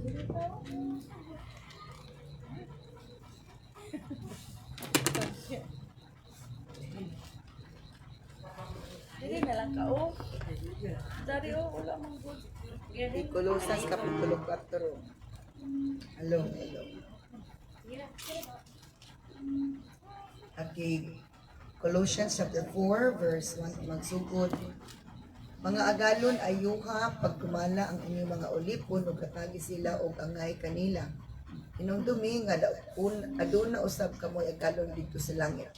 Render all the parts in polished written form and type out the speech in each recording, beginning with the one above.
Dili na lang ka o. Dari o, wala mang good. Kolosas Kapitulo 4. Along. Okay. Colossians chapter 4, verse 1, magsugod. Mga agalon ayuha, pagkumala ang inyong mga ulipon, o katagi sila o angay kanila. Inong dumi nga aduna usab kamoy agalon dito sa langit.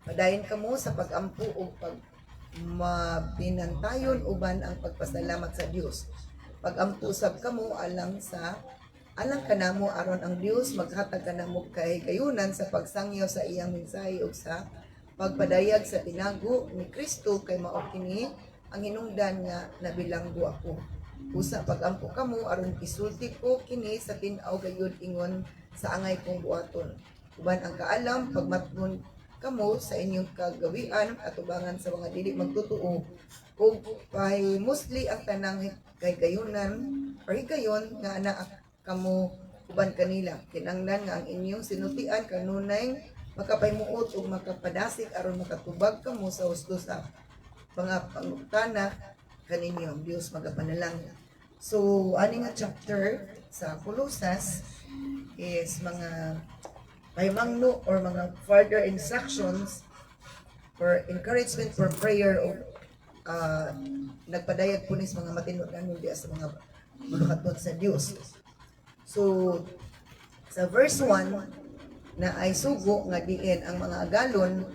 Padayon kamo sa pagampo o pag mabinantayon uban ang pagpasalamat sa Dios. Pagampo usab kamo alang kanamo aron ang Dios maghatag kanamo kay kayunan sa pagsangyaw sa iyang mensahe ug sa pagpadayag sa tinago ni Kristo kay mao kini ang hinungdan nga nabilanggo ako. Usa pagampo kamo aron isulti ko kini sa tin-aw gayud ingon sa angay kong buhaton. Uban ang kaalam pagmatnon kamo sa inyong kagawian at ubangan sa mga dili magtutuo ug pahimusli ang tanang kay kayunan or higayon nga ana kamo uban kanila. Kinanglan nga ang inyong sinutian kanunay makapahimuot ug makapadasig aron makatubag kamo sa husto sa mga pangutana kaninyo. Dios magapanalangin. So, ani nga chapter sa Colossus is mga pahimangno or mga further instructions for encouragement for prayer o nagpadayag po ni sa mga matinunan hindi sa mga malukaton sa Dios. So, sa verse 1 na ay sugo nga diin ang mga agalon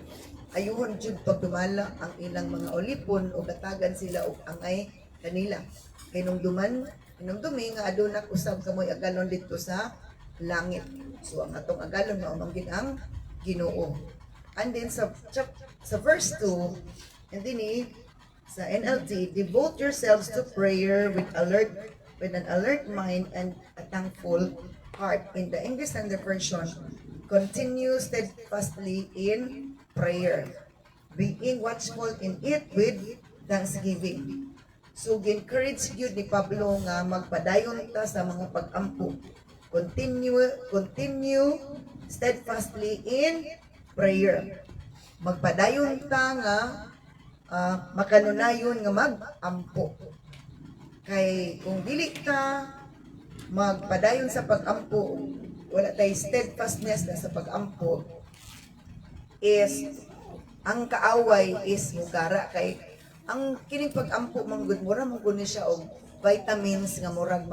ayuhon jud pagdumala ang ilang mga ulipon o gatagan sila og angay kanila. Kay nung dumi nga aduna usab kamoy agalon dito sa langit. So ang atong agalon mao manggid ang Ginoo. And then sa verse 2 and then sa NLT, devote yourselves to prayer with an alert mind and a thankful heart. In the English Standard Version, continue steadfastly in prayer, being watchful in it with thanksgiving. So, encourage yun ni Pablo nga magpadayon ta sa mga pag-ampo. Continue steadfastly in prayer. Magpadayon ta nga makanunayon nga mag-ampo. Kay kung dili ta magpadayon sa pag-ampo, wala tay steadfastness na sa pag-ampo, is ang kaaway is mugara kay ang kining pag-ampo manggod mura manggod ni siya og vitamins nga murag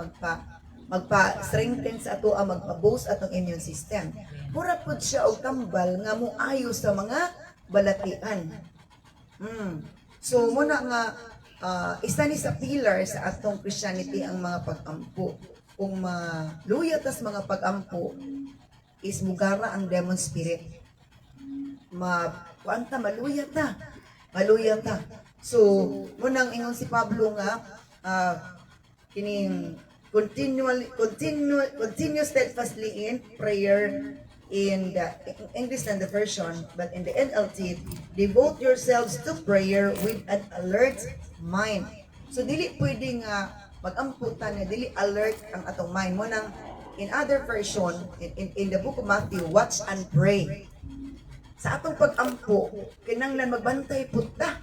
magpa-strengthen sa ato ang magpa-boost atong immune system. Mura pud siya og tambal nga moayo sa mga balatian. So muna nga isa ni sa pillar sa atong Christianity ang mga pag-ampo. Kung maluya tas mga pag-ampo is mugara ang demon spirit. Maluya ta. So munang ingon si Pablo nga kining continue steadfastly in prayer in the English Standard Version, but in the NLT, devote yourselves to prayer with an alert mind. So dili pwedeng mag-amputan na dili alert ang atong mind mo nang in other version in the book of Matthew, watch and pray. Sa atong pag-ampo kinanglan magbantay pud ta.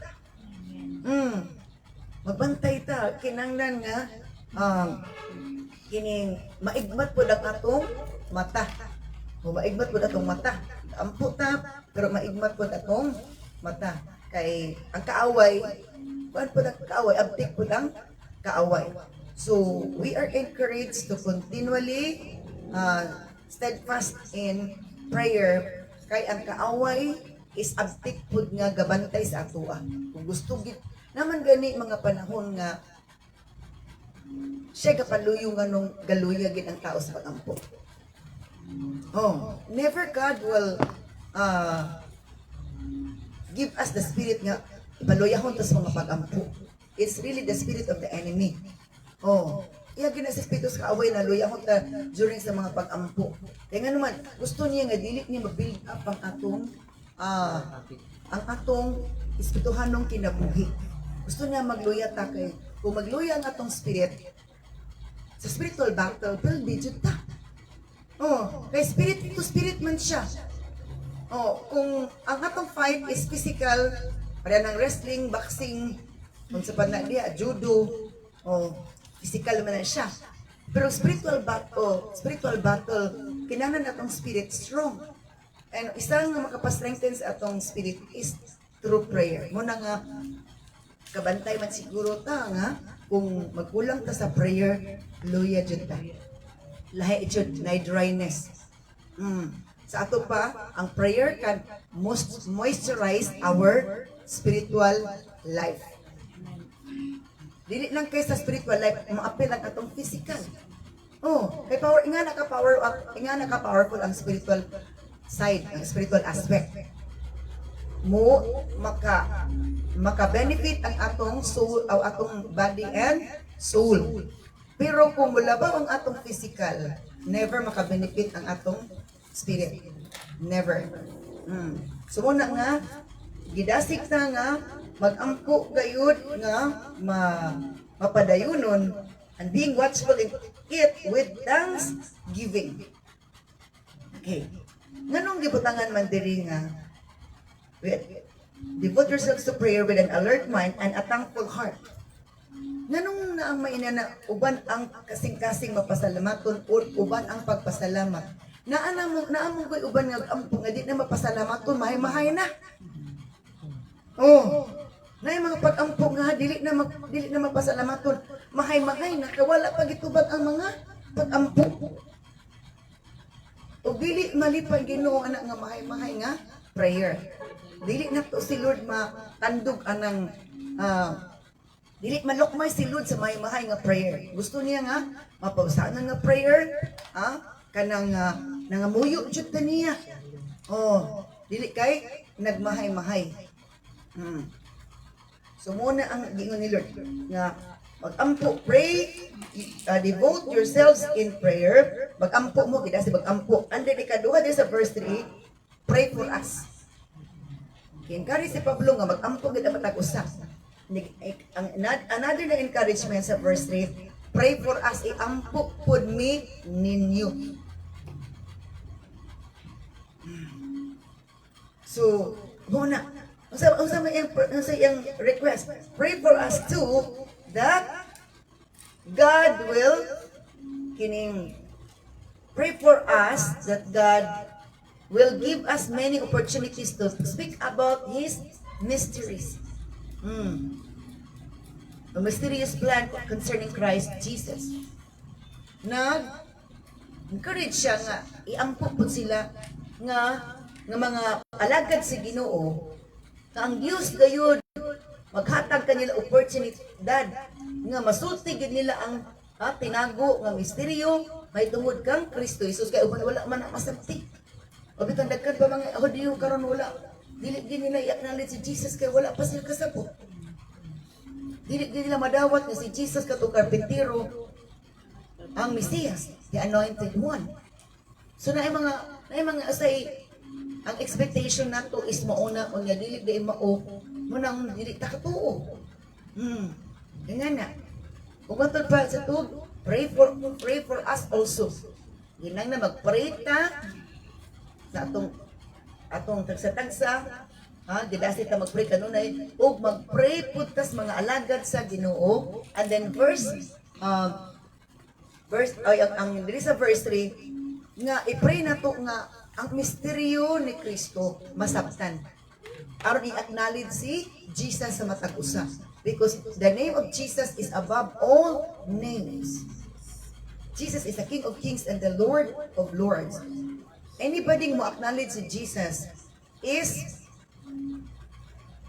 Magbantay ta kinanglan nga kining maigmat pud ang atong mata. Maigmat pud atong mata. Ampo ta pero maigmat pud atong mata. Kay ang kaaway, kuan pud ang kaaway, abtik pud ang kaaway. So we are encouraged to continually steadfast in prayer kay ang kaaway is abtik pud nga gabantay sa atoa. Kung gusto gid naman gani mga panahon nga siya kapaluyo nga nung galuya gid ang tao sa pag-ampo. Never God will give us the spirit nga ipaluyahon ta sa mga pag-ampo. It's really the spirit of the enemy. Iya gina sa espiritu sa kaaway na luyahon ta during sa mga pag-ampo. Kaya nga naman, gusto niya nga dili niya mag-build up ang atong espirituhanong kinabuhi. Gusto niya magluya ta kay kung magluya ang atong spirit, sa spiritual battle, pero di jud ta. Oh, kay spirit to spirit man siya. Oh, kung ang atong fight is physical, para ng wrestling, boxing, kung sa panagdiya, judo, oh, physical man na siya. Pero spiritual battle, kinahanglan atong spirit strong. And isang nga makapastrengthen sa atong spirit is through prayer. Muna nga, kabantay man siguro ta nga, kung magkulang ta sa prayer, luya jud ta. Lahi jud na dryness. Sa ato pa, ang prayer can moisturize our spiritual life. Dili lang kay sa spiritual life, maapil ang atong physical. Oh, kay power, inga naka-powerful ang spiritual side, ang spiritual aspect. Maka-benefit ang atong soul, o atong body and soul. Pero kung mulabaw ang atong physical, never maka-benefit ang atong spirit. Never. So muna nga, gidasik na nga, mag-ampo gayud nga mapadayunon and being watchful in it with thanksgiving. Okay. Nganong gibutangan man diri nga devote yourselves to prayer with an alert mind and a thankful heart. Nganong na ang mainana uban ang kasing-kasing mapasalamaton o uban ang pagpasalamat. Naamong ko'y uban nga ampo nga di na mapasalamaton, mahay-mahay na. Oh, na yung mga pag-ampo nga dili na mapasalamaton, mahay-mahay na kawala pag itubag ang mga pag-ampo. O dili malipay Ginoo anak nga mahay-mahay nga prayer. Dili na to si Lord matandog anang dili malukmay si Lord sa mahay-mahay nga prayer. Gusto niya nga mapausanan nga prayer, kanang nangamuyo jud ta niya. Oh, dili kay nagmahay-mahay. So muna ang gingon ni Lord nga mag-ampo, pray, devote yourselves in prayer. Mag-ampo mo, kita si mag-ampo. Andi di kaduha di sa verse 3, pray for us. Encourage si Pablo nga mag-ampo kita matag-usap. Another na encouragement sa verse 3, pray for us, iampo pod mi ninyo. So, muna, unsa yung request? Pray for us too that God will pray for us that God will give us many opportunities to speak about His mysteries. A mysterious plan concerning Christ Jesus. Encourage siya nga iampo po sila nga mga alagad si Ginoo nga ang Dios gayud maghatag kanila oportunidad nga masulti gid nila ang tinago nga misteryo may tungod kang Kristo Jesus kay uban wala man masabti. O bitan dagkan pa mga Hudiyo karon wala dili gid nila i-acknowledge si Jesus kay wala pa sila kasabot. Dili gid nila madawat nga si Jesus kato karpentero ang Mesiyas, the anointed one. So na mga say ang expectation nato is mauna unya dili di mao munang dili ta katuo. Ganyan na. Kung matod pa sa tug, pray for us also. Ginang na magpray ta sa atong tagsa-tagsa, gidasi ta magpray kanunay ug magpray pud tas mga alagad sa Ginoo. And then ang diri sa verse 3 nga i-pray nato nga ang misteryo ni Kristo masabtan. Aron i-acknowledge si Jesus sa matag usa. Because the name of Jesus is above all names. Jesus is the King of Kings and the Lord of Lords. Anybody mo acknowledge si Jesus is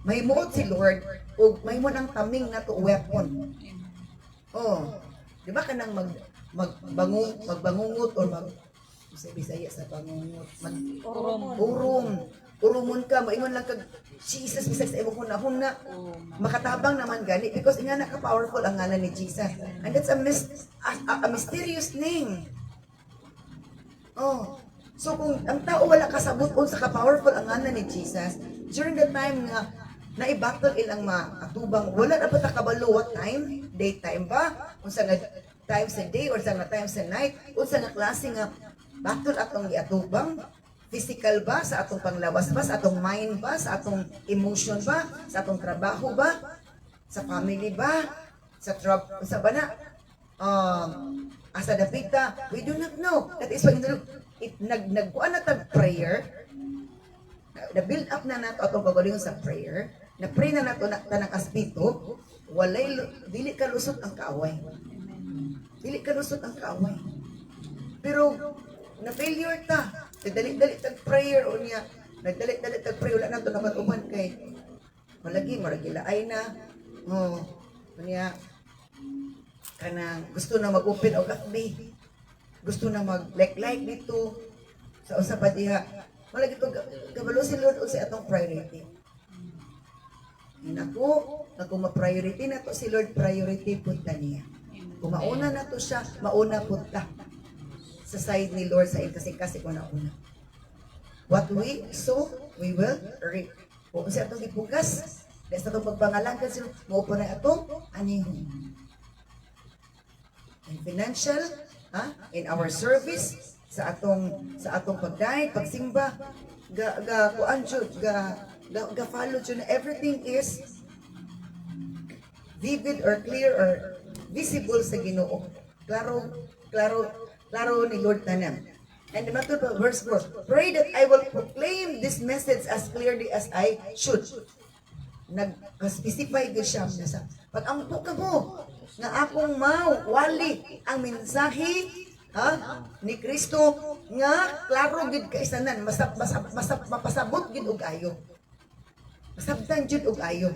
mahimo si Lord o mahimo ng taming na to weapon. Oh, di ba kanang magbangungot or sa Bisaya sa bangungot urumon ka moingon lang kag Jesus bisag sa imong hunahuna makatabang naman gani because nga naka powerful ang ngalan ni Jesus and that's a mysterious name. Oh, so kung ang tao wala kasabot sa ka-powerful ang ngalan ni Jesus during the time nga naibattle ilang maatubang wala na pa kabalo what time daytime ba unsa nga times a day or sa nga times a night, unsa nga klase nga battle atong giatubang, physical ba, sa atong panglawas ba, sa atong mind ba, sa atong emotion ba, sa atong trabaho ba, sa family ba, sa bana, asa dapita, we do not know. That is why nagkuan na tag prayer, na build up na nato atong pagalingon sa prayer, na pray na nato na tanang aspeto, dili ka lusot ang kaaway. Dili ka lusot ang kaaway. Pero na failure ta. Nagdali-dali tag prayer o niya. Nagdali-dali tag prayer wala na to naman kay malagi maragilaay na. Oh, niya kanang gusto na mag-open og FB. Gusto na mag-like dito sa usa pa diha. Malagi to kabalo si Lord sa atong priority. Inako, kung ma-priority na to si Lord, priority pud ta niya. Kung mauna na to siya, mauna pud ta sa side ni Lord sa kasi ko na una. What we sow, we will reap. Kung sa atong gipugas, dahil sa itong pagpangalangkan sila, maupo na itong anihon. In financial, in our service, sa atong pagdaig, pagsimba, follow jud na everything is vivid or clear or visible sa Ginoo. Klaro ni Lord tanan. And the matter of verse 4, pray that I will proclaim this message as clearly as I should. Nag-specify ko siya na sa pag-ampo ka mo nga akong mawali ang mensahe ni Kristo nga klaro gid kay sanan mapasabot gid og ayo. Masabtan jud og ayo.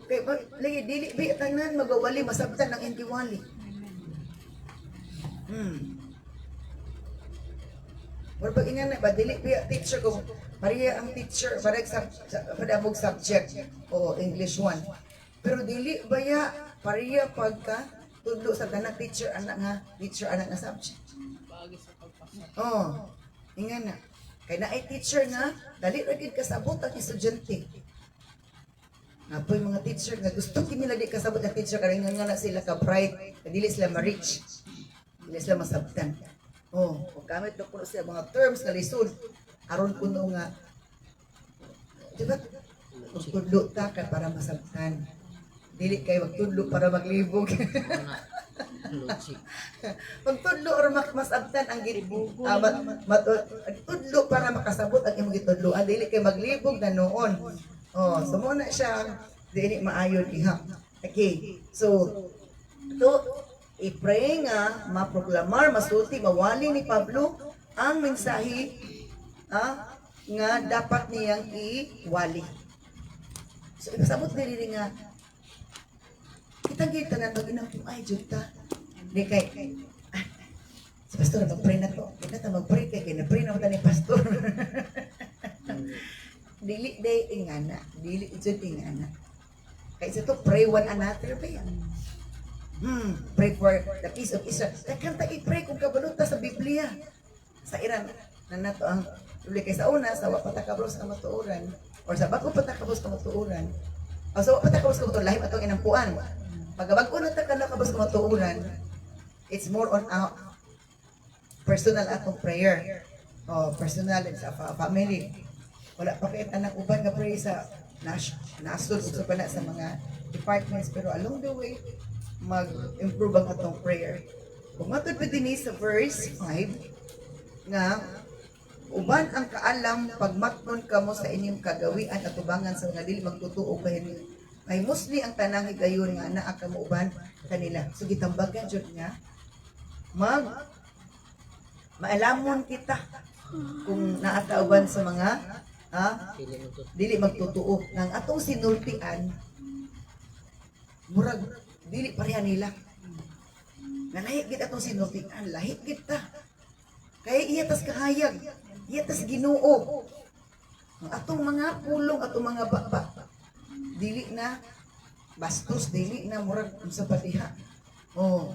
Kay lagi dili bi tanan magawali masabtan ang intiwali. Or pag ingan na ba, dili ba teacher ko, Maria ang teacher, padabog subject, o English 1. Pero dili ba ya, Maria pagka, tudlo sa tanak teacher, anak nga subject. Oh, ingan na. Kaya na ay teacher nga, dali ragid kasabot ang estudyante. Apoy mga teacher nga gusto kinila di kasabot ang teacher kaya nga na sila ka-bright, dili sila ma-reach. Dili sila masabtan. Oh, kung gamit na po siya mga terms nga lisod, aron kuno nga, diba? Magtudlo ta ka para masabtan. Dili kayo magtudlo para maglibog. Magtudlo or masabtan ang tudlo para makasabot ang imong gitudloan. Dili kayo maglibog na noon. Oh, so muna siya, dili maayo diha. Okay, so, i-pray nga, maproklamar, masulti, mawali ni Pablo ang mensahe nga dapat niyang iwali. So, ipasabot dili nga, kita na mag-inang ay, Jutta. Di kay, si Pastor, mag-pray na to. Hindi na mag-pray kay, na-pray na ni Pastor. Dili day ingana, dili jud ingana. Kaya sa to, pray one another ba yan? Pray for the peace of Israel. Kanta i-pray kung kabaluta sa Biblia. Sa Iran, na nato ang Biblia kay sa una, sa wapatakabros ka matuuran, or sa bago patakabros ka matuuran, o sa wapatakabros ka matuuran, lahim atong inampuan. Pagkabago na takalakabros ka matuuran, it's more on personal atong prayer. O personal sa family. Wala pa kayo anak uban nga pray sa nasod sa pana sa mga departments, pero along the way, mag-improve ang atong prayer. Kung matod pa din sa verse 5, nga, uban ang kaalam, pagmatnon kamo sa inyong kagawian at tubangan sa mga dili magtutuo kayo ay mostly ang tanang higayon nga naa kamo uban kanila. So gitambagan jud nga, maalamon kita kung naatauban sa mga dili magtutuo. Nang atong sinultian, murag dili pareha nila. Nga lahit gid atong sinultian, lahit gid ta. Kaya iyatas kahayag, iyatas Ginoo. Ang atong mga pulong, atong mga baba, dili na bastos, dili na murag sa patiha. Oh,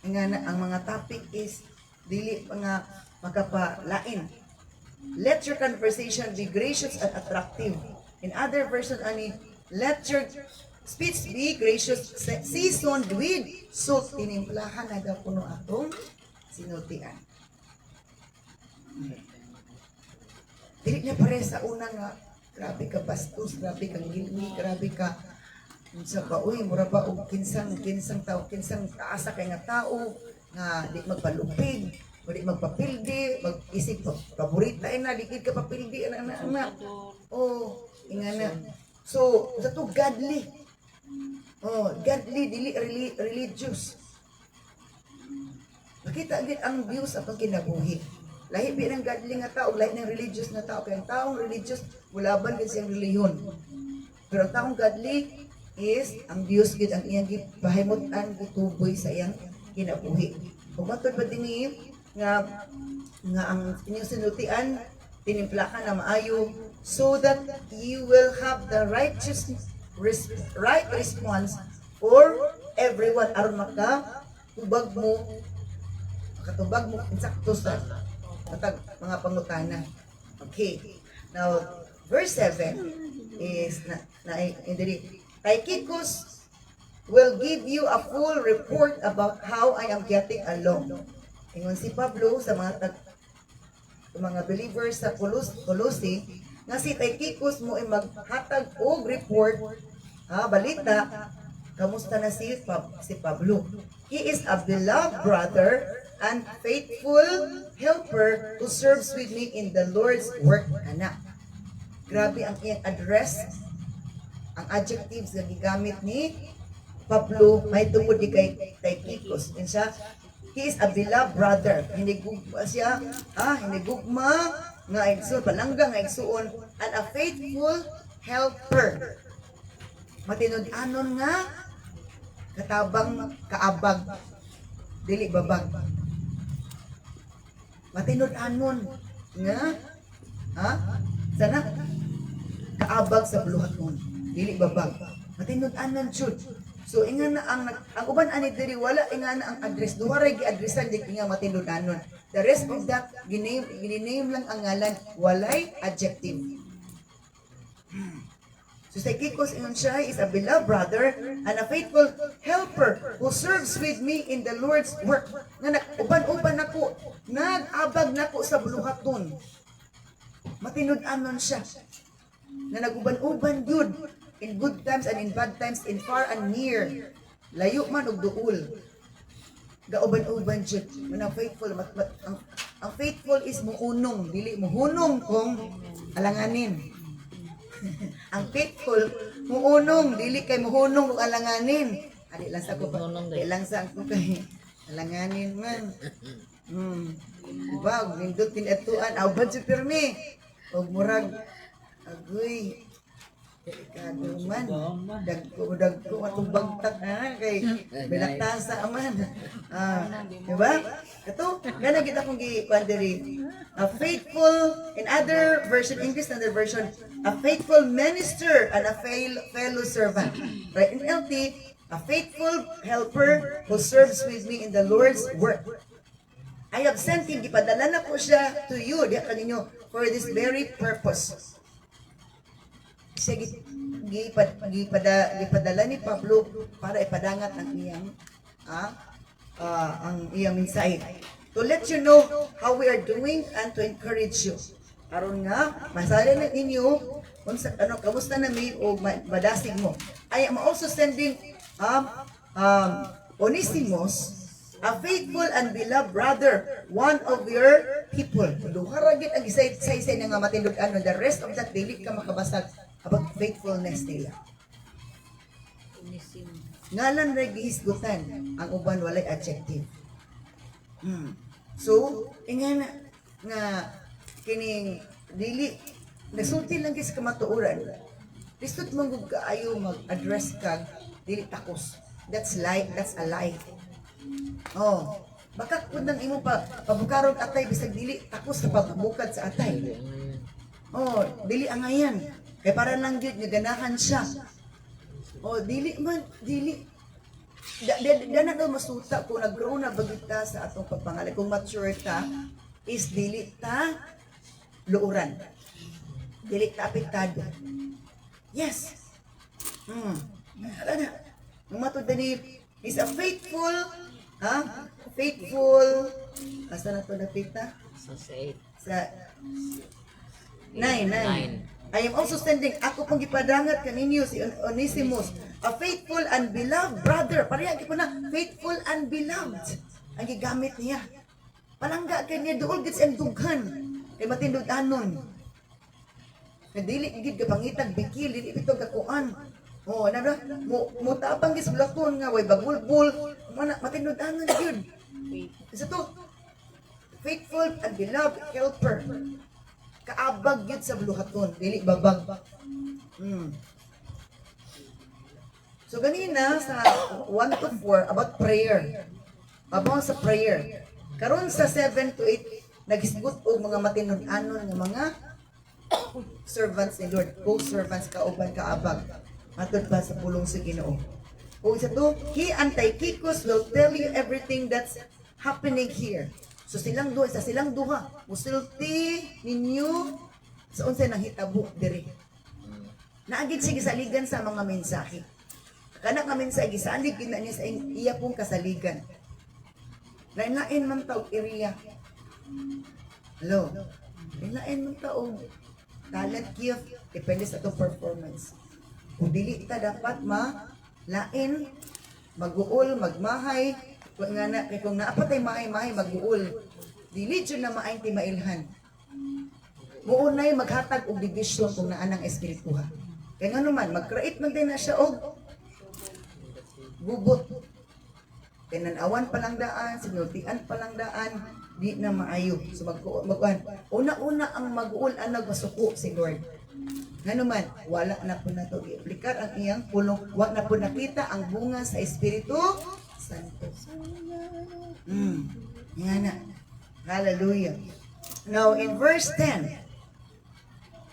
nga na ang mga topic is dili nga makapalain. Let your conversation be gracious and attractive. In other versions, let your Speech be gracious, seasoned with salt. Tinimplahan na daw kuno atong sinultian. Dili na pare sa una nga, grabe ka bastos, grabe kang gilmi, grabe ka sa uy, mura ba og kinsang tao, kinsang taasa kay nga tao nga di magpalupig, o di magpapildi, mag-isip paborita na di ka papildi anak. Oh, ingana. So, sa to godly. Oh, godly dili religious. Makita gid ang views atong kinabuhi. Lahi bi ng godly nga tao, lahi ng religious nga tao. Kaya ang taong religious, mulaban gid siyang reliyon. Pero ang taong godly is ang Dios gid ang iyang gipahimutan gituboy sa iyang kinabuhi. Kung matod pa dinhi nga ang inyong sinultian tinimplakan na maayo so that you will have the right response for everyone aron makatubag mo insakto sa mga pangutana. Okay. Now, verse 7 is Tychicus will give you a full report about how I am getting along. Ingon si Pablo sa mga believers sa Colossae nga si Tychicus mo ay maghatag og report, balita, kamusta na si Pablo. He is a beloved brother and faithful helper who serves with me in the Lord's work. Anak. Grabe ang iyang address, ang adjectives na gigamit ni Pablo may tungod di kay Tychicus. He is a beloved brother. Hinigugma siya, hinigugma nga igsuon, palangga nga igsuon, and a faithful helper. Matinud-anon nga katabang kaabag dili babag. Matinud-anon nga sana kaabag sa buluhaton dili babag. Matinud-anon jud. So inga na ang uban ani diri wala inga na ang address, duha ra gi-addressan di nga matinud-anon. The rest of that giname lang ang ngalan, walay adjective. So Tychicus ingon siya is a beloved brother and a faithful helper who serves with me in the Lord's work. Nga uban-uban nako, nag-abag nako sa buluhaton. Matinud-anon siya. Na naguban-uban yun. In good times and in bad times, in far and near. Layo man og duol. Gauban-uban jud. Ang faithful, ang faithful is muhunong, dili muhunong kung alanganin. Ang faithful muhunong, dili kay muhunong kung alanganin. Adi lang sa ko pa. Di lang sa ko kay alanganin man. Diba, nindot tinatuan, awbad si pirmi. Og murag agoy delikado man, dagko atong bagtak kay bilagtasa man. Diba? Ito, gana kita kong gi-pandiri. A faithful, in other version, English standard version, a faithful minister and a fellow servant. Right? In LT, a faithful helper who serves with me in the Lord's work. I have sent him, gipadala na ko siya to you, diya kaninyo, for this very purpose. Siya gipadala ni Pablo para ipadangat ang iyang mensahe. To let you know how we are doing and to encourage you. Aron nga, masali na ninyo kung kamusta na may o madasig mo. I am also sending Onesimus, a faithful and beloved brother, one of your people. Duharagit ang isa-isa na nga matindog the rest of that dili ka makabasag about faithfulness nila. Ngalan ray gihisgutan, ang uban walay adjective. So, ingana nga kining dili nasulti lang gis kamatuoran. Listot man gud kaayo mag-address kag dili takos. That's a lie. Oh, baka kun nang imo pabukarog atay bisag dili takos sa pagbukad sa atay. Oh, dili angayan. Kay para lang gyud nga ganahan siya. Oh, dili man, dili. Dana daw masuta kung nag-grow na bagita sa atong pagpangalay. Kung mature ta, is dili ta luuran. Dili ta apektado. Yes. Ala na. Ang matod na ni, is a faithful, faithful, asa na to napita? So, sa 8. Sa 9. I am also sending, ako pong gipadangat kaninyo si Onesimus, a faithful and beloved brother. Pareha ko na, faithful and beloved. Ang gigamit niya. Palangga kanya dool gid ang dughan. Kay matindog anon. Nadili gid ka pangitag bikil dili bitaw ka kuan. Oh, ana ba? Mo tapang gis bulakon nga way bagulbul. Mana matindog anon gyud. Isa to. Faithful and beloved helper. Kaabag yun sa buluhaton, dili babag. So ganina sa 1 to 4 about prayer. About sa prayer. Karon sa 7 to 8 nagisgot og mga matinud-anon nga mga servants ni Lord, co-servants kauban kaabag. Matod pa sa pulong sa Ginoo. O isa to, he and Tychicus will tell you everything that's happening here. So silang duha, musulti ninyo sa unsay nang hitabo diri. Naagid siya gisaligan sa mga mensahe. Kana ka mensahe gisalig gid na niya sa iya pong kasaligan. Lain-lain man taog area. Hello. Lain-lain man taog talent gift depende sa atong performance. Kung dili ta dapat lain mag-uol, magmahay, kung nga na, kung naapatay mahay-mahay, mag-uol. Dili dyan na maayin ti mailhan. Muunay maghatag og division kung naan ang espirituha. Kaya nga naman, mag-create man din na siya og gugot. Tinanawan pa lang daan, sinultian pa lang daan, di na maayo. So una-una ang mag-uol ang nagmasuko si Lord. Nga naman, wala na po na ito i-aplikar ang iyang pulong. Wala na po nakita ang bunga sa Espiritu Santo. Nga na. Hallelujah. Now, in verse 10,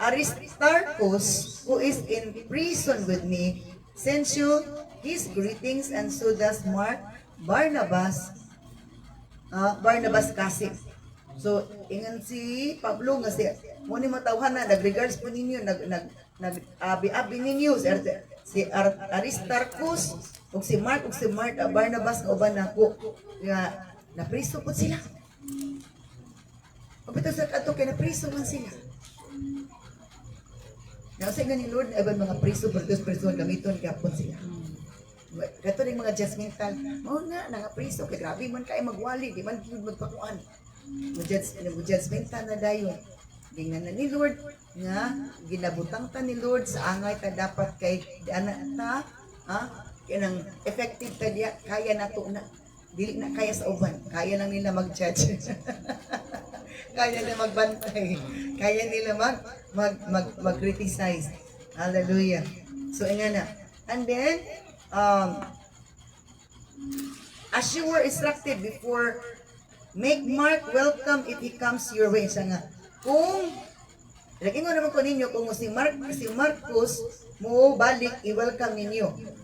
Aristarchus, who is in prison with me, sends you his greetings, and so does Barnabas Kasip. So, ingan si Pablo nga siya, muna matawhan na, nag-regards po ninyo, nag-abi-abi ninyo, si Aristarchus, ug si Barnabas, kauban na ko, nga, napriso po sila. Kapito sa kato, kaya napriso man sila. Nausay nga ni Lord, ay mga priso, priso, gamiton, kapon sila. Kato rin mga judgmental, nga priso, kaya grabe man kayo magwali, di man magpakuan. Judgmental na dayon. Tingnan na ni Lord, nga, ginabutang ta ni Lord, sa angay ta dapat kay, di anak ta, kanang effective ta diya, kaya na to na, dili na kaya sa uban, kaya lang nila mag-judge. Kaya nila magbantay, kaya nila mag-criticize. Hallelujah. So, nga na. And then, as you were instructed before, make Mark welcome if he comes your way. Siya nga, kung, laging ko naman ko ninyo, kung si Marcos mo balik, i-welcome ninyo.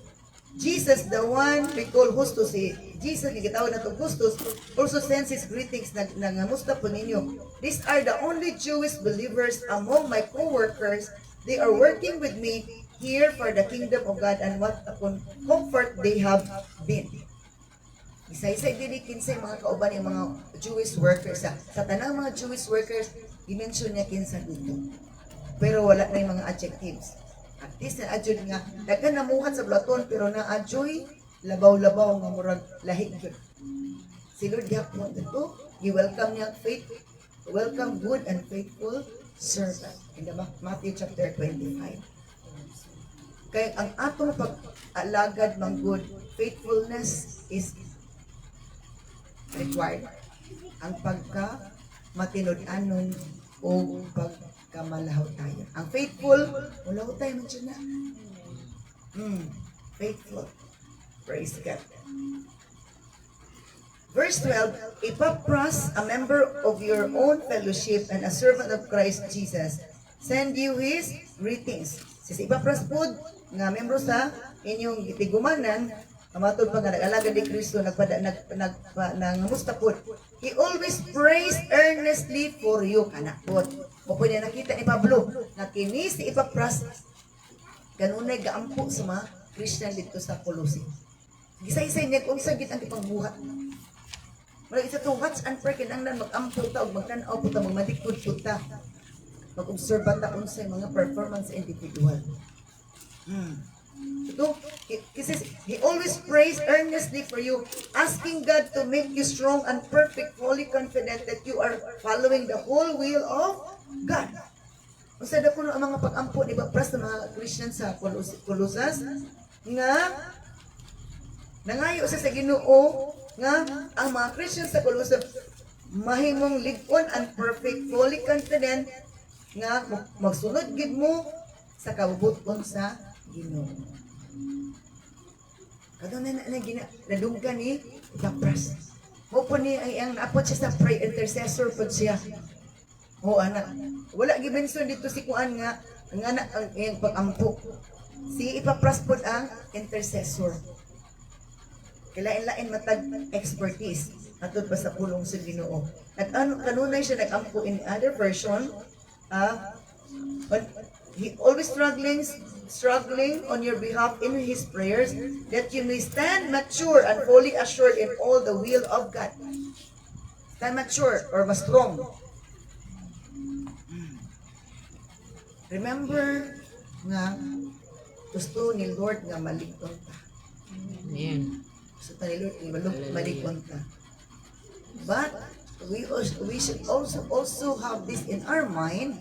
Jesus, the one we call Justus, Jesus, gigitawag na ito Justus, also sends his greetings na nangamusta po ninyo. These are the only Jewish believers among my co-workers. They are working with me here for the kingdom of God, and what upon comfort they have been. Isa-isa dilikin sa mga kauban ng mga Jewish workers. Sa tanang mga Jewish workers, i-mention niya kinsa dito. Pero wala na yung mga adjectives. At least na adjud nga, daghan namuhat sa Platon, pero na-adjoy, labaw-labaw nga murag lahi yun. Si Lord gapon dito, i-welcome niya welcome good and faithful servant. In the Matthew chapter 25. Kaya ang atong pag-alagad ng good, faithfulness is required. Ang pagka-matinud-anon o pagkamalahaw tayo. Ang faithful, malahaw tayo man siya na. Faithful. Praise God. Verse 12, Epaphras, a member of your own fellowship and a servant of Christ Jesus, send you his greetings. Si Epaphras po, nga membro sa inyong tigumanan, kamatod pa nga nag-alaga ni Kristo, nangamusta po. He always prays earnestly for you, kanakot. O pwede nakita ni Pablo, na kini si Epaphras, kanunay gaampo sa mga Christian dito sa Colossae. Gisay-say niya kung sagit ang ipangbuhat. Wala isa to, watch and pray, kinanglan mag-ampo ta, o magtanaw po ta, magmadikod po ta. Mag-observe ta unsay mga performance sa individual. Ito, he always prays earnestly for you, asking God to make you strong and perfect, fully confident that you are following the whole will of God. Unsa da kuno ang mga pag-ampo ni Pras sa mga Christian sa Colosas nga nangayo sa Ginoo nga ang mga Christian sa Colosas mahimong lig-on and perfect, fully confident nga magsunod gid mo sa kabubuton sa Ginoo. Kadto na nadunggan ni Pras. Mo po ni ang naapot siya sa pray intercessor po siya. O anak, wala gibenson dito si kuan nga ang anak ang iyang pag-ampo. Si Epapras po ang intercessor. Kilain-lain matag expertise atod pa sa pulong sa Ginoo. Kanunay siya nag-ampo in other version. He always struggling on your behalf in his prayers that you may stand mature and fully assured in all the will of God. Stand mature or mas strong. Remember nga gusto ni Lord nga maligton ta. Amen. Gusto ta ni Lord nga maligton ta. But we should also have this in our mind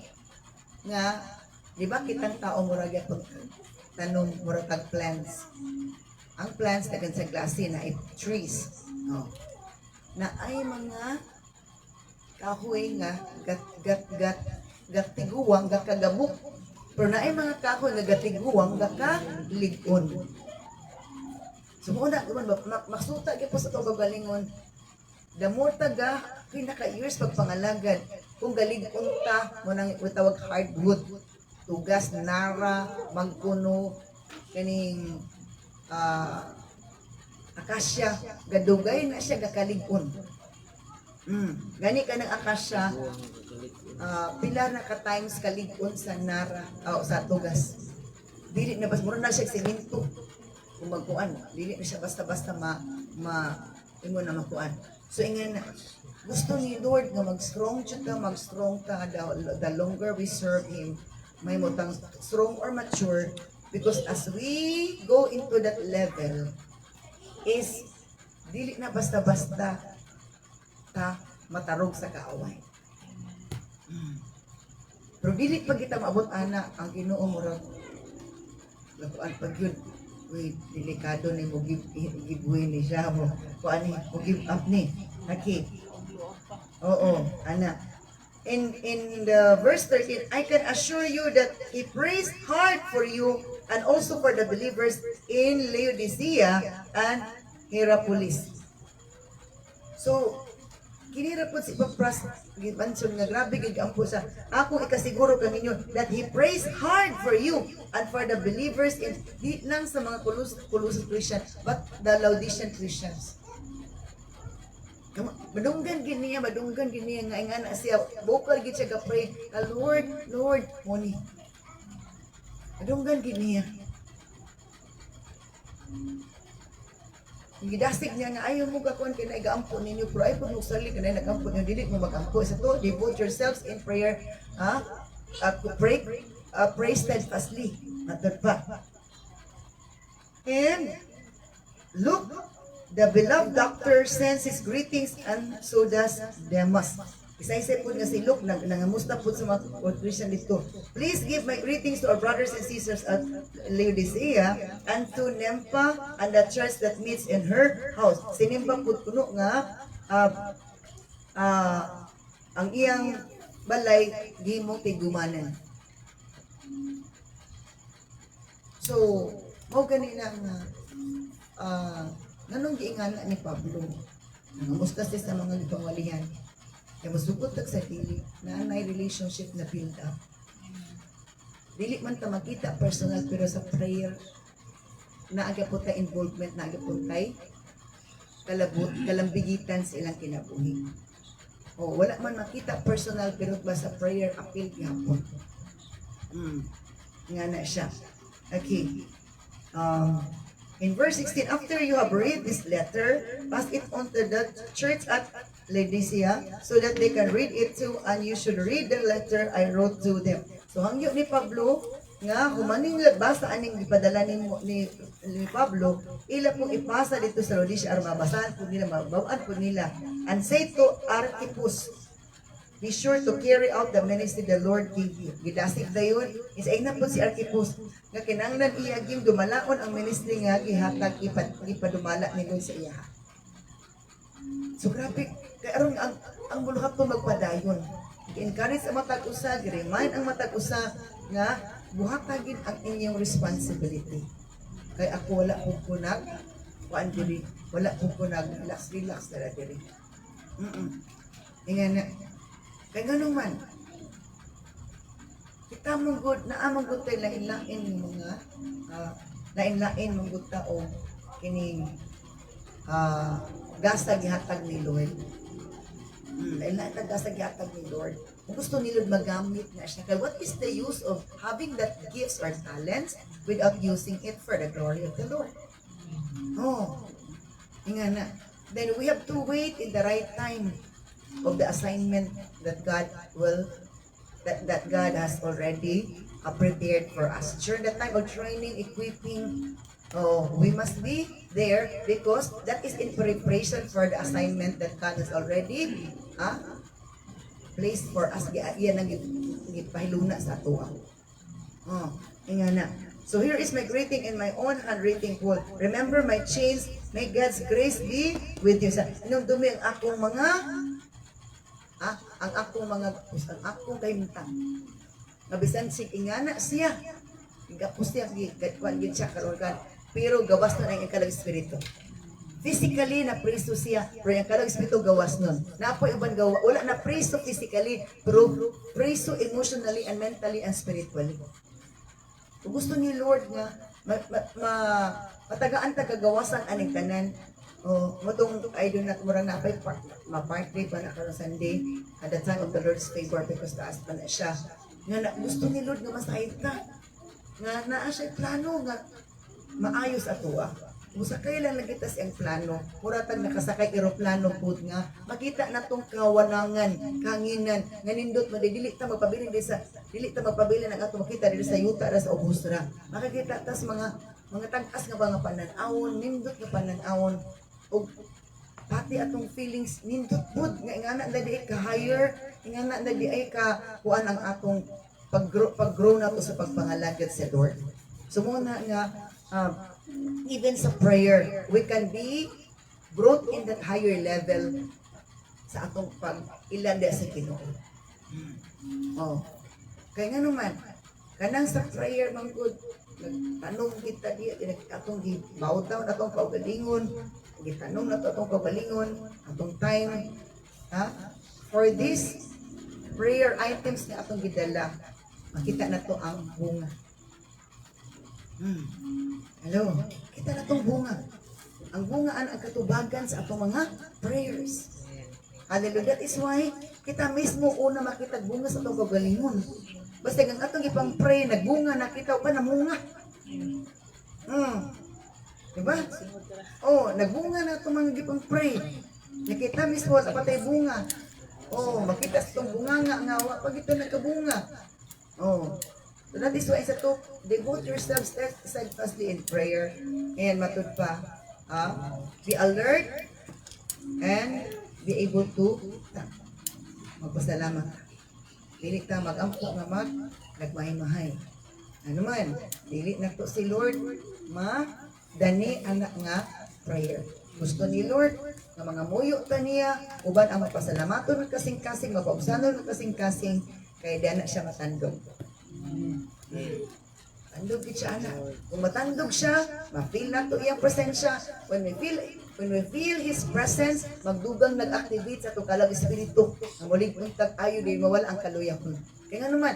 nga di ba kitang tao murag gyapon tanom murag tag plants. Ang plants dagan sa klase na trees. No. Na ay mga kahoy nga gatiguwang gakagabok. Pero na ay mga kahoy nga gatiguwang gakalig-on. So muna maksuta gyud po sa to gagalingon. The more taga pinaka years pagpangalagad kung galig-on ta mo nang itawag hardwood, tugas nara, magkuno kaning akasya gadugay na siya gakalig-on. Gani ka ng akasya pila na ka times kalig-on sa nara o sa tugas. Dili na bas mura na siya semento. Kung magkuan, dili na siya basta-basta ingon na makuan. So ingin gusto ni Lord nga mag-strong ka the longer we serve Him. May mutang strong or mature because as we go into that level is dili na basta-basta ta matarog sa kaaway. Pero dili pag kita maabot ana ang Ginoo murag lakuan pag yun. Uy, delikado ni mo giveaway ni siya mo. Kuan ni mo give up ni. Naki. Oo, ana. In the verse 13, I can assure you that He prays hard for you and also for the believers in Laodicea and Hierapolis. So, kinira po si Epapras, gibansyon nga grabe gigampo sa ako ikasiguro kaninyo that he prays hard for you and for the believers in di lang sa mga Colossian Christians but the Laodicean Christians. Madunggan giniya nga ingana siya vocal gid siya ga-pray, Lord, moni. Madunggan giniya. Gidasig niya nga ayaw mo gakon kay naigaampo ninyo pero ay pud mo sali kanay nagampo niyo dili mo magampo sa to. Devote yourselves in prayer, pray steadfastly. Matod pa. And look, the beloved doctor sends his greetings and so does Demas. Isa-isa po nga si Luke, nangamusta po sa mga Christian dito. Please give my greetings to our brothers and sisters at Laodicea and to Nympha and the church that meets in her house. Si Nympha po kuno nga ang iyang balay gihimong tigumanan. So, mao ganina nga nanong giingana ni Pablo. Nangamusta siya sa mga gipangwalihan. Kaya masukot sa dili na may relationship na build up. Dili man ta makita personal pero sa prayer na aga po tayo involvement, na aga po tayo kalambigitan sa ilang kinabuhi. O wala man makita personal pero ba sa prayer appeal gihapon. Nga na siya. Okay. In verse 16, after you have read this letter, pass it on to the church at Laodicea so that they can read it too, and you should read the letter I wrote to them. So hangyo ni Pablo nga humaning basa aning gipadala ni Pablo, ila pong ipasa dito sa Laodicea aron mabasahan po nila, mabawaan po nila. And say to Archippus, be sure to carry out the ministry the Lord gave you. Gidasig dayon, isaig na po si Archippus nga kinahanglan iya gyud dumalaon ang ministry nga gihatag ipadumala ni Lord sa iya. So grabe, kaya aron ang buluhat po magpadayon. I-encourage ang matag usa, i-remind ang matag usa nga buhatagin ang inyong responsibility. Kaya ako wala po kunag, kuan diri, wala po kunag, relax na diri. Ingan na, kaya ganun man, kita mong good, naamang good tayo lain-lain mga, lain-lain mong good tao, kining, gasa gihatag ni Lord. Lain-lain ang gasa gihatag ni Lord. Kung gusto ni Lord magamit na siya, kaya what is the use of having that gifts or talents without using it for the glory of the Lord? Oh, ingan na. Then we have to wait in the right time of the assignment that God will that God has already prepared for us. During the time of training, equipping, we must be there because that is in preparation for the assignment that God has already placed for us. Yan ang ipahiluna sa ato. Nga na. So here is my greeting in my own handwriting, Paul. Remember my chains. May God's grace be with you. Anong dumi ang akong mga ang akong kahimtang. Nabisan si ingana siya. Gapos siya kuan gid siya karon kan. Pero gawas nun ang ikalang espiritu. Physically na preso siya, pero ang ikalang espiritu gawas nun. Napo iban gawa, wala na preso physically, pero preso emotionally and mentally and spiritually. Kung gusto ni Lord nga matagaan ta kagawasan aning tanan. Matong I do not mura na pay ma-birthday pa na karon Sunday at the time of the Lord's favor because taas pa na siya. Nga gusto ni Lord nga masayod ka. Nga naa siya plano nga maayos ato. Musakay lang nagita siyang plano. Muratag nakasakay eroplano pud nga makita natong kawanangan, kanginan, nga nindot mo dili ta magpabilin ang ato makita diri sa yuta ra sa Obusra. Makakita tas mga tag-as nga mga panan-awon, nindot nga panan-awon og pati atong feelings nindot pud nga ingana na di ka higher, ingana na di ay ka kuan ang atong pag-grow na to sa pagpangalagad sa Lord. So muna nga even sa prayer, we can be brought in that higher level sa atong pag-ilanda sa Ginoo. Kaya nga naman, kanang sa prayer man good, nagtanong kita diya, atong gibawd daw atong kaugalingon, gitanong na atong kaugalingon, atong time, for this prayer items na atong gidala, makita na to ang bunga. Hello, kita na tong bunga. Ang bungaan ang katubagan sa atong mga prayers. Hallelujah. That is why kita mismo una makita bunga sa atong kaugalingon. Basta ang atong ipang pray, nagbunga, nakita pa namunga. Diba? Nagbunga na itong mga ipang pray. Nakita mismo sa patay bunga. Makita sa itong bunga nga, pag ito nagkabunga. So that is why sa to, devote yourself steadfastly in prayer. And matud pa, be alert and be able to magpasalamat. Dili ta mag-ampo nga nagmahay-mahay. Ano man, dili na to si Lord dani anak nga prayer. Gusto ni Lord nga mga muyo ta niya, uban ang magpasalamaton ng kasing-kasing, mapaubsanon ng kasing-kasing, kaya di na siya matandog. Tandog siya anak. Kung matandog siya, ma-feel na to iyang presensya. When we feel His presence, magdugang nag-activate sa itong kalag espiritu. Ang muling untag ayo, di mawala ang kaluyahon. Kaya nga naman,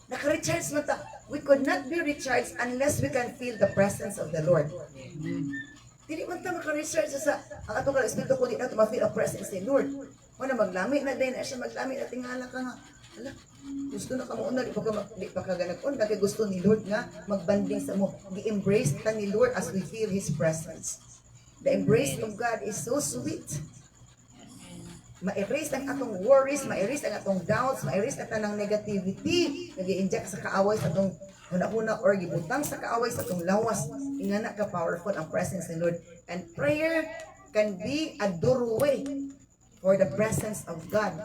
naka-recharge mo ta. We could not be recharged unless we can feel the presence of the Lord. Dili man ta maka-recharge sa ang atong kalag espiritu kung di na ito ma-feel ang presence ni Lord. Wala maglami na din na siya, maglami na tingala ka nga. Hala, Gusto na ka mo una, di pa ka ganag-on, kaya gusto ni Lord nga magbanding sa mo. Gi-embrace ka ni Lord as we feel His presence. The embrace of God is so sweet. Ma-erase ang atong worries, ma-erase ang atong doubts, ma-erase ang tanang negativity, nag-i-inject sa kaaway sa atong huna-huna or gibutang sa kaaway sa atong lawas. Ingana ka powerful ang presence ni Lord. And prayer can be a doorway for the presence of God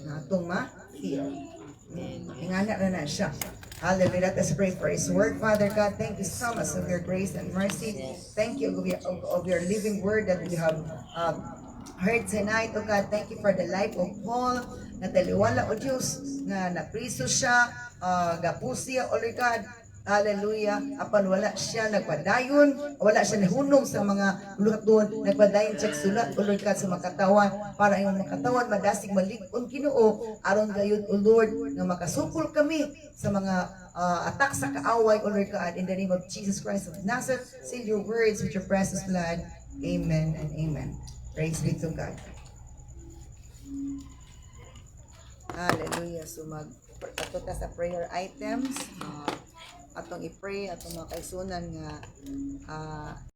na atong ma-feel. Ingana na siya. Hallelujah. Let us pray for His word. Father God, thank you so much of your grace and mercy. Thank you of your living word that we have heard tonight, oh God. Thank you for the life of Paul, na taliwala, oh Diyos, na napriso siya, gapusiya, oh Lord God. Hallelujah. Apan wala siya nagpadayon, wala siya nahunog sa mga luhat doon, nagpadayon siya sulat, O Lord God, sa makatawan, para yung makatawan madasig malig-on Ginoo, aron gayon, O Lord, na makasupol kami sa mga attack sa kaaway, O Lord God, in the name of Jesus Christ of Nazareth. Seal your words with your precious blood. Amen and amen. Praise be to God. Hallelujah. So magpato ta sa prayer items. Atong i-pray atong mga kaisunan nga